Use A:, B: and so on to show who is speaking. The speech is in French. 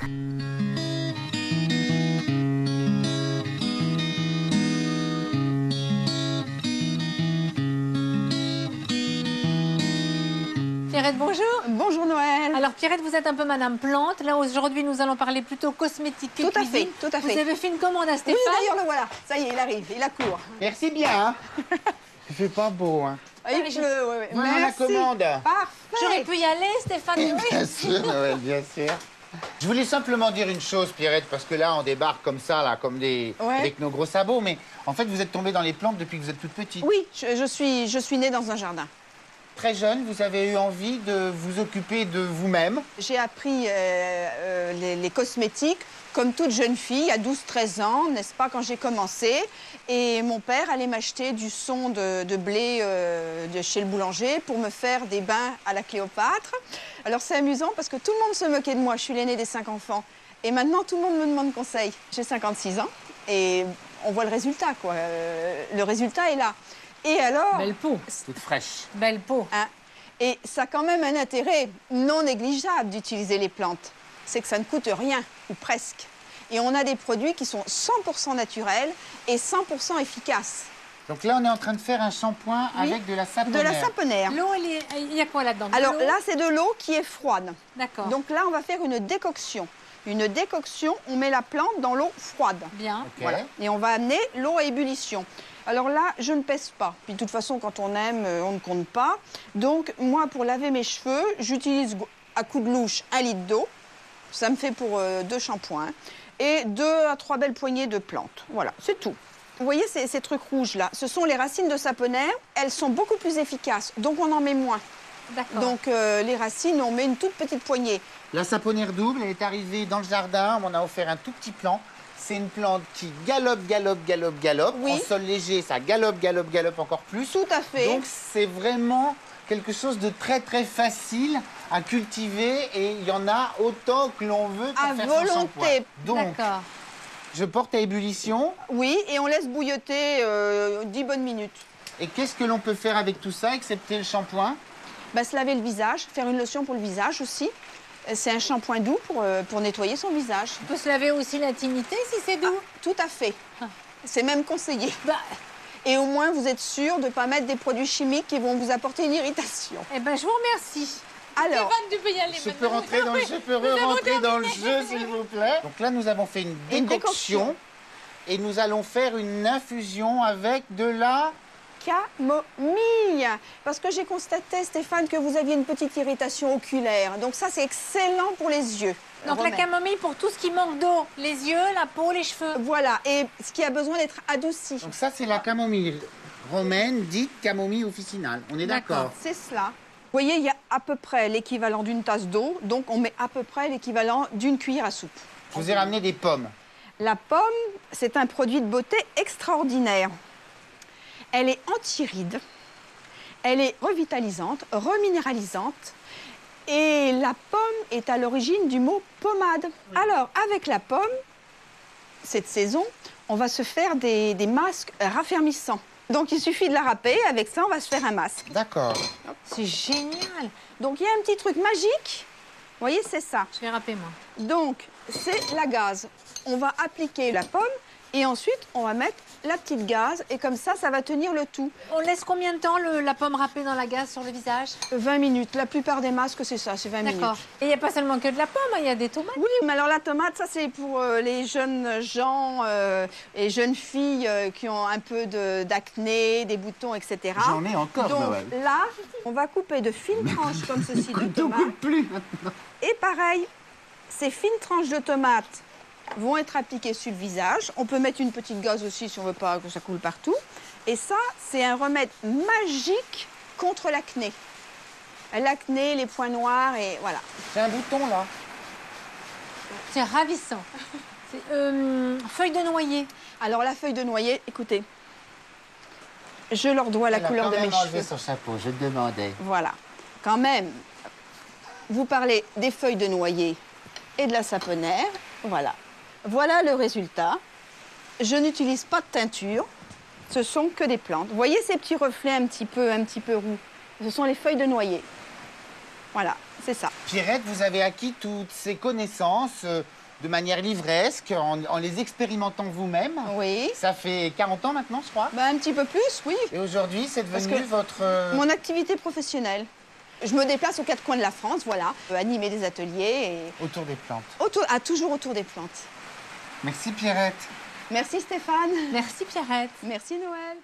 A: Pierrette, bonjour.
B: Bonjour Noël.
A: Alors Pierrette, vous êtes un peu Madame Plante. Là aujourd'hui, nous allons parler plutôt cosmétique que cuisine.
B: Tout à fait.
A: Vous avez fait une commande à Stéphane.
B: Oui, d'ailleurs, le voilà. Ça y est, il arrive, il accourt.
C: Merci bien. Hein. Il fait pas beau. Hein. Voilà la commande.
B: Parfait.
A: J'aurais pu y aller, Stéphane.
C: Bien sûr, Noël, bien sûr. Je voulais simplement dire une chose, Pierrette, parce que là, on débarque comme ça, là, comme des... avec nos gros sabots. Mais en fait, vous êtes tombée dans les plantes depuis que vous êtes toute petite.
B: Oui, je suis née dans un jardin.
C: Très jeune, vous avez eu envie de vous occuper de vous-même.
B: J'ai appris les cosmétiques comme toute jeune fille, à 12-13 ans, n'est-ce pas, quand j'ai commencé. Et mon père allait m'acheter du son de blé de chez le boulanger pour me faire des bains à la Cléopâtre. Alors c'est amusant parce que tout le monde se moquait de moi. Je suis l'aînée des 5 enfants. Et maintenant, tout le monde me demande conseil. J'ai 56 ans et on voit le résultat, quoi. Le résultat est là. Et alors...
A: Belle peau.
C: Toute fraîche.
A: Belle peau.
B: Hein, et ça a quand même un intérêt non négligeable d'utiliser les plantes. C'est que ça ne coûte rien, ou presque. Et on a des produits qui sont 100% naturels et 100% efficaces.
C: Donc là, on est en train de faire un shampoing avec de la saponaire.
B: De la saponaire.
A: L'eau, il y a quoi là-dedans?
B: Alors là, c'est de l'eau qui est froide.
A: D'accord.
B: Donc là, on va faire une décoction. Une décoction, on met la plante dans l'eau froide.
A: Bien.
C: Okay.
B: Voilà. Et on va amener l'eau à ébullition. Alors là, je ne pèse pas. Puis de toute façon, quand on aime, on ne compte pas. Donc moi, pour laver mes cheveux, j'utilise à coup de louche 1 litre d'eau. Ça me fait pour 2 shampoings. Et 2 à 3 belles poignées de plantes. Voilà, c'est tout. Vous voyez ces trucs rouges-là, ce sont les racines de saponaire. Elles sont beaucoup plus efficaces, donc on en met moins.
A: D'accord.
B: Donc les racines, on met une toute petite poignée.
C: La saponaire double, elle est arrivée dans le jardin. On a offert un tout petit plant. C'est une plante qui galope, galope, galope, galope.
B: Oui.
C: En sol léger, ça galope, galope, galope encore plus.
B: Tout à fait.
C: Donc c'est vraiment quelque chose de très, très facile à cultiver. Et il y en a autant que l'on veut pour
B: À
C: faire son shampoing.
B: volonté.
C: Donc,
A: D'accord.
C: je porte à ébullition.
B: Oui, et on laisse bouilloter 10 bonnes minutes.
C: Et qu'est-ce que l'on peut faire avec tout ça, excepté le shampoing?
B: Bah, se laver le visage, faire une lotion pour le visage aussi. C'est un shampoing doux pour nettoyer son visage.
A: On peut se laver aussi l'intimité si c'est doux.
B: Tout à fait. C'est même conseillé.
A: Bah,
B: Et au moins, vous êtes sûr de ne pas mettre des produits chimiques qui vont vous apporter une irritation.
A: eh ben, je vous remercie.
B: Alors,
A: Stéphane, tu peux y aller
C: Je peux
A: maintenant.
C: rentrer dans le, je peux rentrer dans le jeu, s'il vous plaît. Donc là, nous avons fait une
B: Une
C: décoction. Et nous allons faire une infusion avec de la...
B: camomille. Parce que j'ai constaté, Stéphane, que vous aviez une petite irritation oculaire. Donc ça, c'est excellent pour les yeux.
A: Donc la
B: Romaine.
A: camomille pour tout ce qui manque d'eau. Les yeux, la peau, les cheveux.
B: Voilà, et ce qui a besoin d'être adouci.
C: Donc ça, c'est la camomille romaine, dite camomille officinale. On est d'accord?
B: C'est cela. Vous voyez, il y a à peu près l'équivalent d'une tasse d'eau, donc on met à peu près l'équivalent d'une cuillère à soupe.
C: Je vous ai ramené des pommes.
B: La pomme, c'est un produit de beauté extraordinaire. Elle est anti-rides, elle est revitalisante, reminéralisante, et la pomme est à l'origine du mot pommade. Alors, avec la pomme, cette saison, on va se faire des masques raffermissants. Donc, il suffit de la râper, avec ça, on va se faire un masque.
C: D'accord.
A: C'est génial.
B: Donc, il y a un petit truc magique. Vous voyez, c'est ça.
A: Je vais râper, moi.
B: Donc, c'est la gaze. On va appliquer la pomme et ensuite, on va mettre la petite gaze et comme ça, ça va tenir le tout.
A: On laisse combien de temps la pomme râpée dans la gaze sur le visage?
B: 20 minutes. La plupart des masques, c'est ça, c'est 20 minutes.
A: D'accord. Et il n'y a pas seulement que de la pomme, il y a des tomates.
B: Oui, mais alors la tomate, ça, c'est pour les jeunes gens et jeunes filles qui ont un peu d'acné, des boutons, etc.
C: J'en ai encore,
B: Donc
C: Noël.
B: là, on va couper de fines tranches comme ceci de tomates.
C: plus.
B: Et pareil, ces fines tranches de tomates vont être appliquées sur le visage. On peut mettre une petite gaze aussi si on ne veut pas que ça coule partout. Et ça, c'est un remède magique contre l'acné. L'acné, les points noirs et voilà.
C: J'ai un bouton, là.
A: C'est ravissant. C'est, feuille de noyer.
B: Alors la feuille de noyer, écoutez, je leur dois la couleur de mes
C: enlevé
B: cheveux.
C: son chapeau, je demandais.
B: Voilà. Quand même, vous parlez des feuilles de noyer et de la saponaire. Voilà. Voilà le résultat. Je n'utilise pas de teinture. Ce sont que des plantes. Vous voyez ces petits reflets un petit peu roux? Ce sont les feuilles de noyer. Voilà, c'est ça.
C: Pierrette, vous avez acquis toutes ces connaissances de manière livresque, en les expérimentant vous-même.
B: Oui.
C: Ça fait 40 ans maintenant, je crois.
B: Ben, un petit peu plus, oui.
C: Et aujourd'hui, c'est devenu votre...
B: Mon activité professionnelle. Je me déplace aux quatre coins de la France, voilà, animer des ateliers et...
C: Autour des plantes.
B: Toujours autour des plantes.
C: Merci Pierrette.
B: Merci Stéphane.
A: Merci Pierrette.
B: Merci Noël.